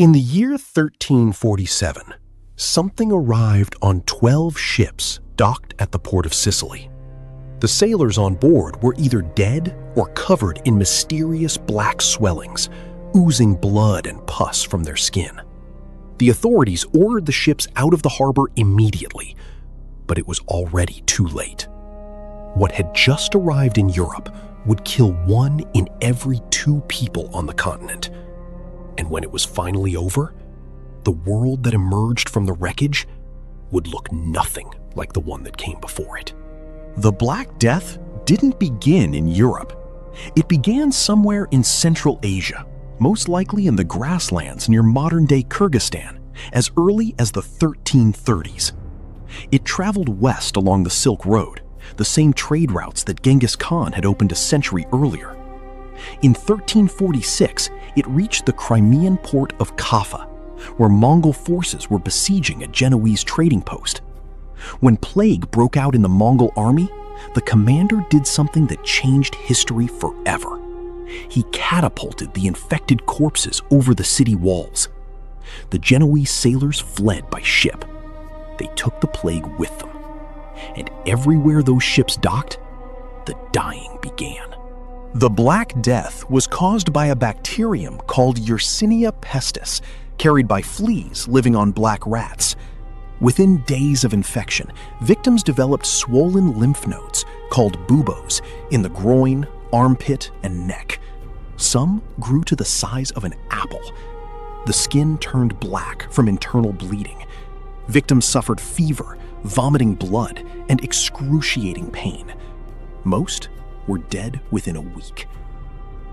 In the year 1347, something arrived on 12 ships docked at the port of Sicily. The sailors on board were either dead or covered in mysterious black swellings, oozing blood and pus from their skin. The authorities ordered the ships out of the harbor immediately, but it was already too late. What had just arrived in Europe would kill 1 in every 2 people on the continent. And when it was finally over, the world that emerged from the wreckage would look nothing like the one that came before it. The Black Death didn't begin in Europe. It began somewhere in Central Asia, most likely in the grasslands near modern-day Kyrgyzstan, as early as the 1330s. It traveled west along the Silk Road, the same trade routes that Genghis Khan had opened a century earlier. In 1346, it reached the Crimean port of Kaffa, where Mongol forces were besieging a Genoese trading post. When plague broke out in the Mongol army, the commander did something that changed history forever. He catapulted the infected corpses over the city walls. The Genoese sailors fled by ship. They took the plague with them. And everywhere those ships docked, the dying began. The Black Death was caused by a bacterium called Yersinia pestis, carried by fleas living on black rats. Within days of infection, victims developed swollen lymph nodes, called buboes, in the groin, armpit, and neck. Some grew to the size of an apple. The skin turned black from internal bleeding. Victims suffered fever, vomiting blood, and excruciating pain. Most were dead within a week.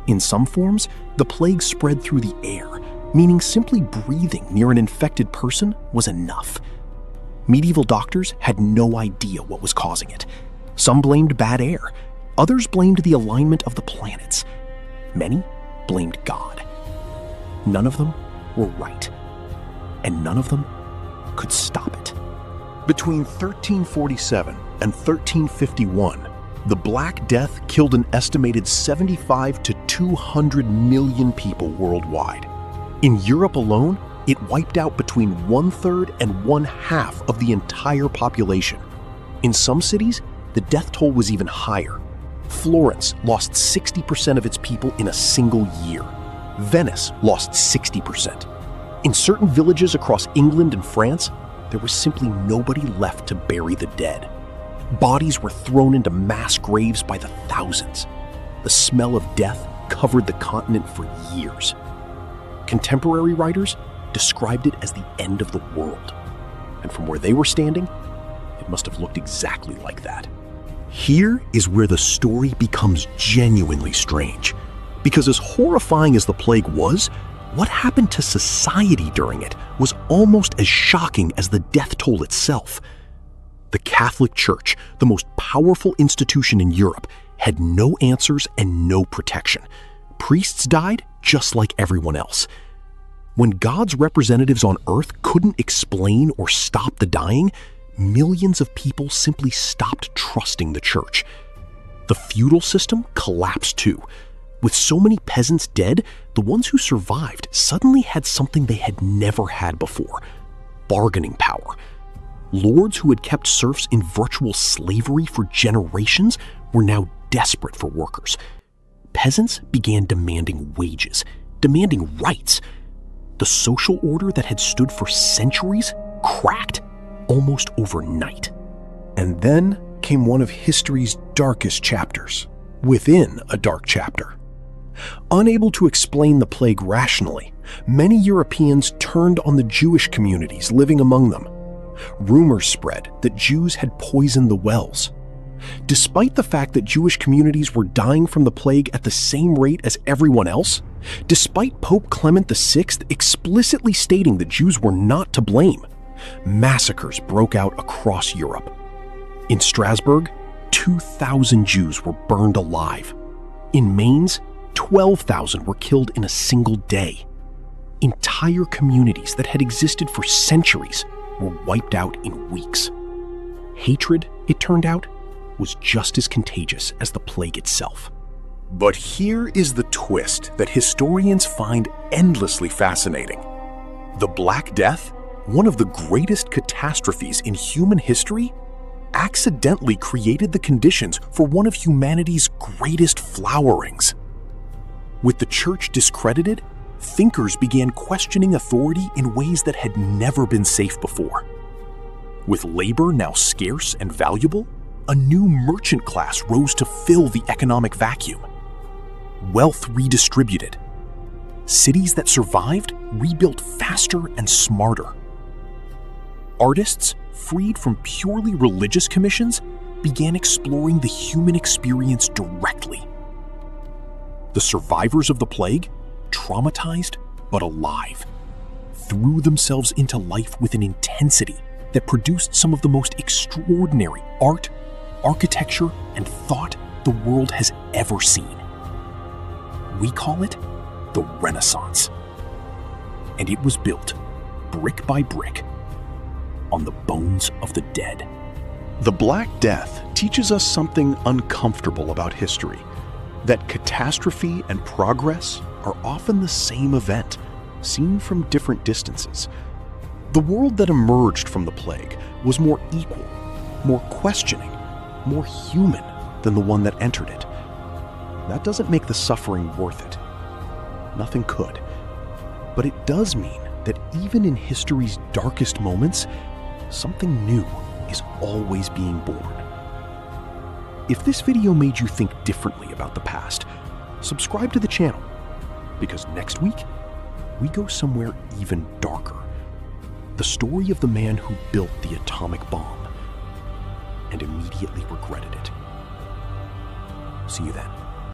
In some forms, the plague spread through the air, meaning simply breathing near an infected person was enough. Medieval doctors had no idea what was causing it. Some blamed bad air. Others blamed the alignment of the planets. Many blamed God. None of them were right, and none of them could stop it. Between 1347 and 1351, the Black Death killed an estimated 75 to 200 million people worldwide. In Europe alone, it wiped out between 1/3 and 1/2 of the entire population. In some cities, the death toll was even higher. Florence lost 60% of its people in a single year. Venice lost 60%. In certain villages across England and France, there was simply nobody left to bury the dead. Bodies were thrown into mass graves by the thousands. The smell of death covered the continent for years. Contemporary writers described it as the end of the world. And from where they were standing, it must have looked exactly like that. Here is where the story becomes genuinely strange. Because as horrifying as the plague was, what happened to society during it was almost as shocking as the death toll itself. The Catholic Church, the most powerful institution in Europe, had no answers and no protection. Priests died just like everyone else. When God's representatives on earth couldn't explain or stop the dying, millions of people simply stopped trusting the church. The feudal system collapsed too. With so many peasants dead, the ones who survived suddenly had something they had never had before: bargaining power. Lords who had kept serfs in virtual slavery for generations were now desperate for workers. Peasants began demanding wages, demanding rights. The social order that had stood for centuries cracked almost overnight. And then came one of history's darkest chapters, within a dark chapter. Unable to explain the plague rationally, many Europeans turned on the Jewish communities living among them. Rumors spread that Jews had poisoned the wells. Despite the fact that Jewish communities were dying from the plague at the same rate as everyone else, despite Pope Clement VI explicitly stating that Jews were not to blame, massacres broke out across Europe. In Strasbourg, 2,000 Jews were burned alive. In Mainz, 12,000 were killed in a single day. Entire communities that had existed for centuries were wiped out in weeks. Hatred, it turned out, was just as contagious as the plague itself. But here is the twist that historians find endlessly fascinating. The Black Death, one of the greatest catastrophes in human history, accidentally created the conditions for one of humanity's greatest flowerings. With the church discredited, thinkers began questioning authority in ways that had never been safe before. With labor now scarce and valuable, a new merchant class rose to fill the economic vacuum. Wealth redistributed. Cities that survived rebuilt faster and smarter. Artists, freed from purely religious commissions, began exploring the human experience directly. The survivors of the plague, traumatized but alive, threw themselves into life with an intensity that produced some of the most extraordinary art, architecture, and thought the world has ever seen. We call it the Renaissance. And it was built, brick by brick, on the bones of the dead. The Black Death teaches us something uncomfortable about history, that catastrophe and progress are often the same event, seen from different distances. The world that emerged from the plague was more equal, more questioning, more human than the one that entered it. That doesn't make the suffering worth it. Nothing could. But it does mean that even in history's darkest moments, something new is always being born. If this video made you think differently about the past, subscribe to the channel, because next week, we go somewhere even darker. The story of the man who built the atomic bomb and immediately regretted it. See you then.